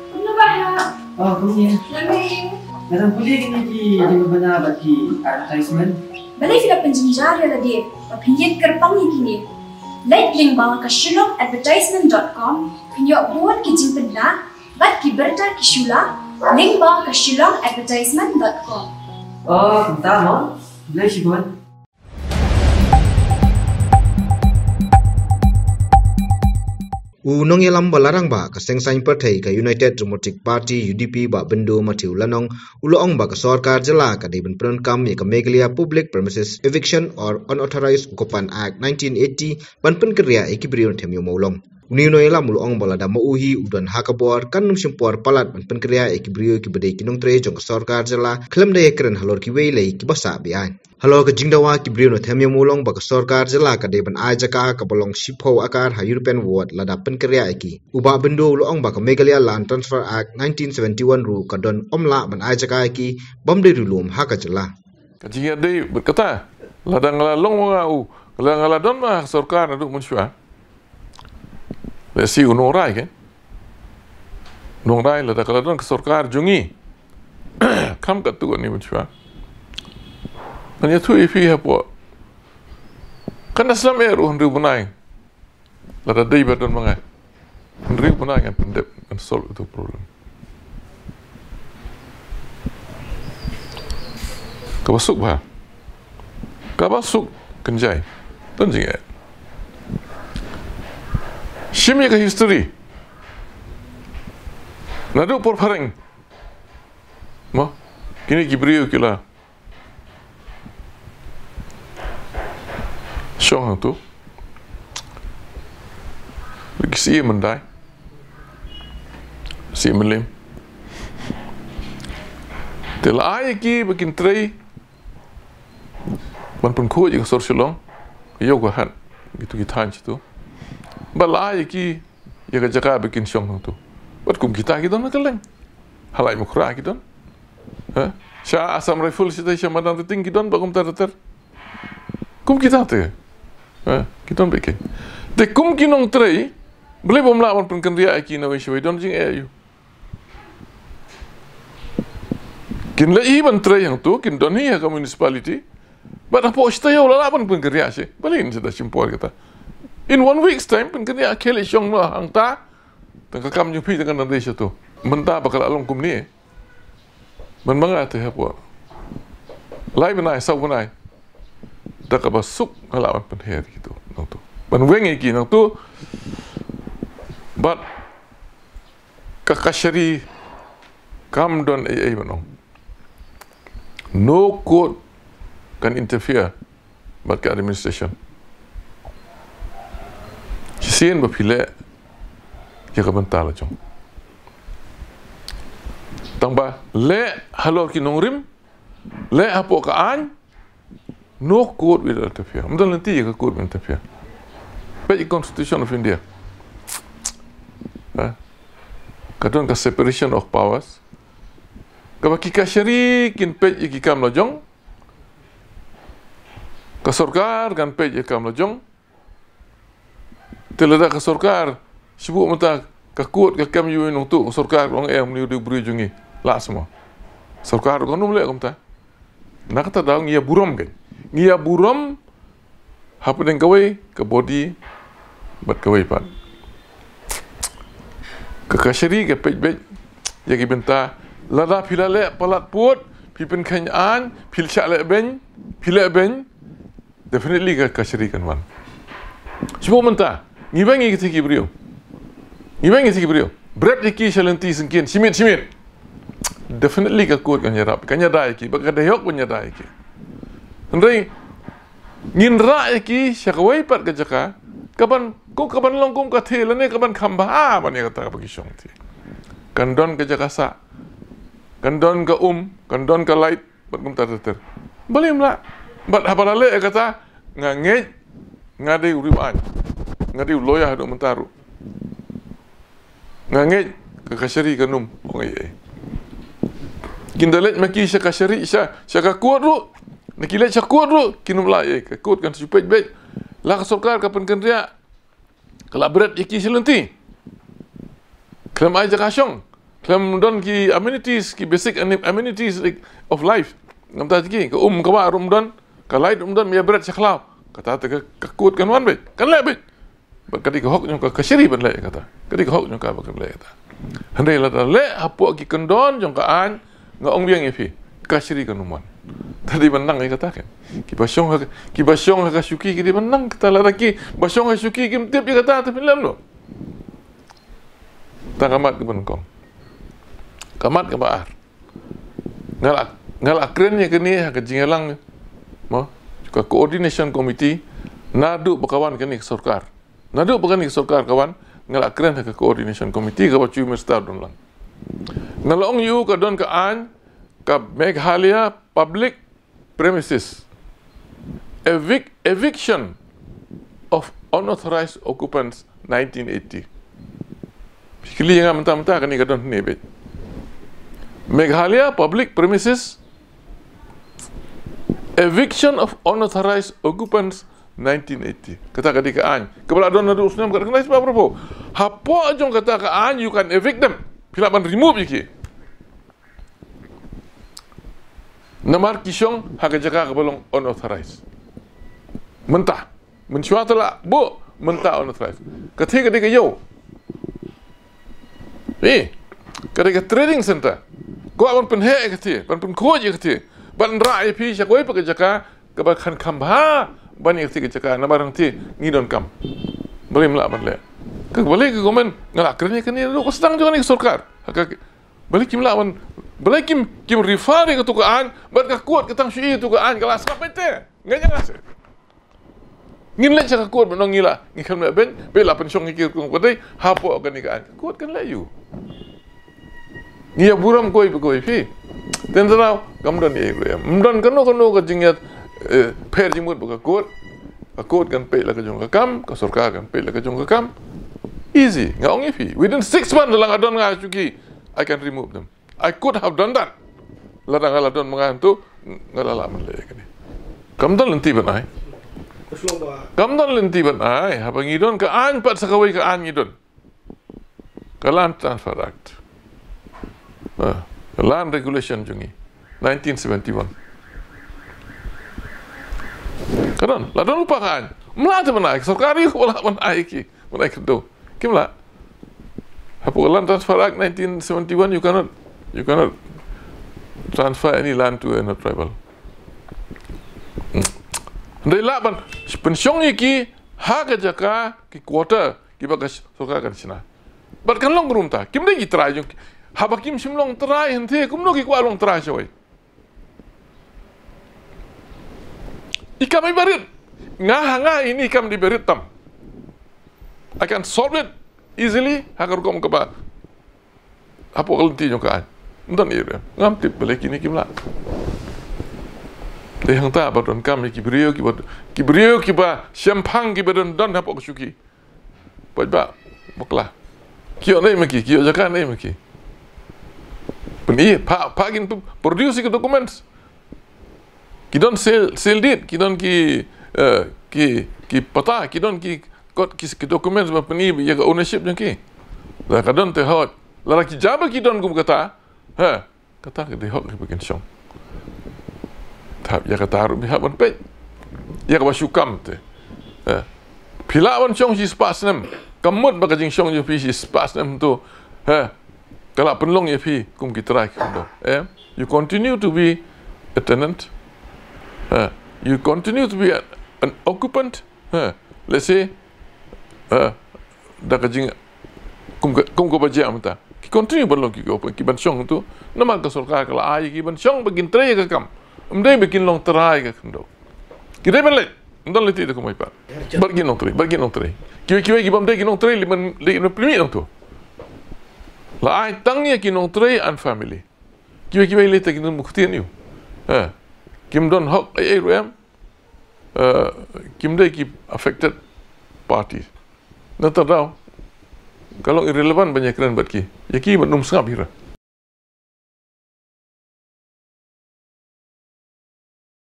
Ano ba ya? Oh, kumnya. Lamig. Narang puli kini ki di mana bagi advertisement. Balay sila penjenjar ya lagi. Papinjit kerpang kini. Like link bawah ke shillongadvertisement.com. Pinjok buat kijing penda. Bat ki berta ki shula. Link bawah ke shillongadvertisement.com. Oh, bentar mo. Boleh sih buat. Nong yelam balarang ba kaseng sain partai ka United Democratic Party UDP ba bendo matiu Lanong uloong ba ka sarkar jala ka deben program ya ka Meghalaya Public Premises Eviction or Unauthorised Occupants Act 1980 ban pen kriya ekibrion Them Ïewmawlong. Unino yelam uloong balada mauhi udan hakabor kan nung simpor palat ban pen kriya ekibrio ki bade kinong tre jong ka sarkar jala klem da ekren halor ki weilei ki basa bian. Halo ke jingdawa ki brio no Them Ïewmawlong ba ka sarkar jala ka deban ajaka ka bolong shipho akar ha European ward lada pen kriya eki uba bendo uloong ba ka Meghalaya Land Transfer Act 1971 ru ka don omla ban ajaka eki bamde rulum haka jala ka jinga dei berkata lada ngalalong ngau lada ngaladon ma sarkar adu munsua lesi unorai kan nongrai lada ngaladon ka sarkar jungi kam ka tu ni munsua Hanya tu ifi hapo. Kan Islam eru henry bunai. Lada dei badon mangai. Henry bunai kan pendep kan solve itu problem. Kabasuk ba? Kabasuk kenjai. Ton jinga. Shimi ka history. Nadu por pareng. Mo? Kini kibriu kila. Syong tu bagi si mendai si melim telah ai ki bikin tray man pun ko je sor Shillong yo ko han gitu kita tu balai ki ya ka jaka bikin syong tu bat kum kita don keleng halai mukra kita ha sha asam rifle kita madan ting kita bakum tar kum kita tu kita bikin. De kum kinong tray, boleh bomlawan pun kendia aki na wiswe don jing ayu. Kin la iban tray yang tu kin don hiya ka municipality. But apo stayo la pun kendia si. Balin sada simpor kata. In 1 week's time pun kendia kele syong no ang ta. Tang kam nyupi dengan nandai tu. Menta bakal along kum ni. Man manga te apo. Lai benai sau benai. Tak apa suk ngelawan penher gitu nang tu. Ban weng iki nang tu. But kakashari kam don ai manong. No court can interfere but the administration. Sien ba pile ya ka bantala jong. Tangba le halor ki nongrim le apo ka an no court will interfere. Mungkin nanti ya court will interfere. But the Constitution of India, kadang ka separation of powers. Kabaki ka syari kin pej iki kam lojong. Ka sarkar kan pej ikam lojong. Telada ka sarkar sibuk mata ka court ka kam yu nong tu sarkar long ni di briew jungi la semua. Sarkar ko num le kom ta. Nakata daw ngiya burom kan. Ngia buram hapa dengan kawai ke body buat kawai pan ke kasyari ke pej ya ki benta lada pilale palat put pipen kanyaan pil chale ben pile ben definitely ke kasyari kan wan sebab menta ngibangi ke tiki brio berat iki shalenti sengkin simit definitely ke kuat kan yarap kan yadai ki bakada yok pun yadai ki Henry, nginra iki syakawai pat kejaka, kapan longkum kathil ni kapan khamba ban ya kata bagi syong ti. Kandon kejaka sa. Kandon ka kandon ka light bat kum tar. Boleh mla. Bat habalale kata ngangej ngade uriman. Ngade loya do mentaru. Ngangej ka kasyari kanum ongai. Kindalet maki syakashari syakakuat ru. Nakilat syakut tu, kinum lai, kakut kan supaya baik. Lah sarkar kapan kenria, Kalau berat iki silenti. Klaim ai jakasyong. Klaim don ki amenities, ki basic amenities of life. Ngam ta ki ka ka ba don, ka light don me berat saklau. Kata ta ka kut kan wan bet. Kan le bet. Kadi ka hok nyong ka shiri ban le kata. Kadi ka hok nyong ka ba kan le kata. Handai la le hapo ki kendon jong ka an ngong biang ifi. Ka shiri kan umon. Tadi menang ai kata kan. Ki basyong ka syuki ki menang kata la ki basyong ka syuki ki tiap dia kata ta film lo. Ta kamat ke benkong. Kamat ke baar. Ngal akrennya ke ni ke jingelang mo juga coordination committee nadu bakawan ke ni sarkar. Nadu bakan ni sarkar kawan ngal akren ke coordination committee ka bacu mestar don lang. Ngalong yu ka don ka an ka Meghalaya public premises eviction of unauthorized occupants 1980. Kili yang mentah-mentah kan ni kadon ni bet. Meghalaya public premises eviction of unauthorized occupants 1980. Kata ka an. Kepala don nadu usnam kata kenai sebab apa? Hapo ajong kata ka an you can evict them. Pila ban remove iki. Namar kisyong haka jaka belum unauthorized. Mentah. Mencuat lah bu mentah unauthorized. Ketika yo. Ketika trading center. Kau akan penhe ketika, pan koji ketika, ban rai pi syakoi pakai jaka kebakan kambha ban ketika jaka namar nanti ngidon kam. Boleh melak ban le. Kebalik ke komen ngalak kerja kan ni lu sedang juga ni sarkar. Balik kim lawan balik kim refer ke tukaan ban ka kuat ketang syui tukaan kelas apa itu? Nganya ngas. Ngin le cakap kuat benong ngila ngikal me ben bela pensyong ngikir kung kodai hapo kan ni kaan. Kuat kan layu. Ngia buram koi pi. Tenterau kamdon ni gue. Mdon kano ka jingyat per jimut buka kuat. Kuat kan pe la ka jong ka kam, ka sarkar kan pe la ka jong ka kam. Easy, ngaong ifi. Within 6 months dalang adon nga syuki, I can remove them. I could have done that. Ladang adon mga tu ngalalaman le kani. Kamdon lenti ban ai. Kamdon lenti ban ai, habang idon ka an pat sakaway ka an idon. Land Transfer Act. Land Regulation jungi 1971. Kadon, ladon lupa kan. Melata ban ai, sarkari ko wala ban ai ki. Ban ai kedo. Kimla? Hapo Land Transfer Act 1971 you cannot transfer any land to another tribal. Ndai laban pensyong iki hak jaka ki quarter ki bagas soka kan sina. Bat kan long room ta. Kim dai try jong. Haba kim simlong try hente kum no ki kwa long try soi. Ikam ai barit. Ngah ini ikam di barit tam. I can solve it easily. Hakar kom kaba. Apa kalau ti jong kan? Ndan ire. Ngam tip balik ini kimla. Dehang ta badon kam ki briew ki ba champagne ki badon don apa syuki. Ba bakla. Kio nei maki, kio jaka nei maki. Peni pagin produce ki documents. Ki don sell deed, ki don ki pata, ki don ki documents ba peni ya ownership jang ki. La kadon te hot. La ki jaba ki don gum kata. Kata ke de hot ki bikin syong. Ya kata harus bihat ban pej. Ya ka syukam te. Pila ban syong si spas nem. Kamut ba kajing syong je pi si spas nem tu. Kalau penlong ya pi kum ki try ko. You continue to be a tenant. You continue to be an occupant. Let's say da kajing kum ko ba jam ta. Ki continue ban long ki open ki ban syong tu. Nama ka sarkar kala ai ki ban syong bagin try ka kam. Mdai bikin long terai ke kendo. Kita balik. Ndan leti itu kumai pak. Bagi long terai. Kiwe ki bamdai ki long terai liman primi long tu. La ai tangnya ki long terai and family. Kiwe leti ki ndan muktian yu. Kim don hok ai ruam. Kim dai ki affected parties. Nanti tahu. Kalau irrelevant banyak keren buat ki. Ya ki benum sengap hira.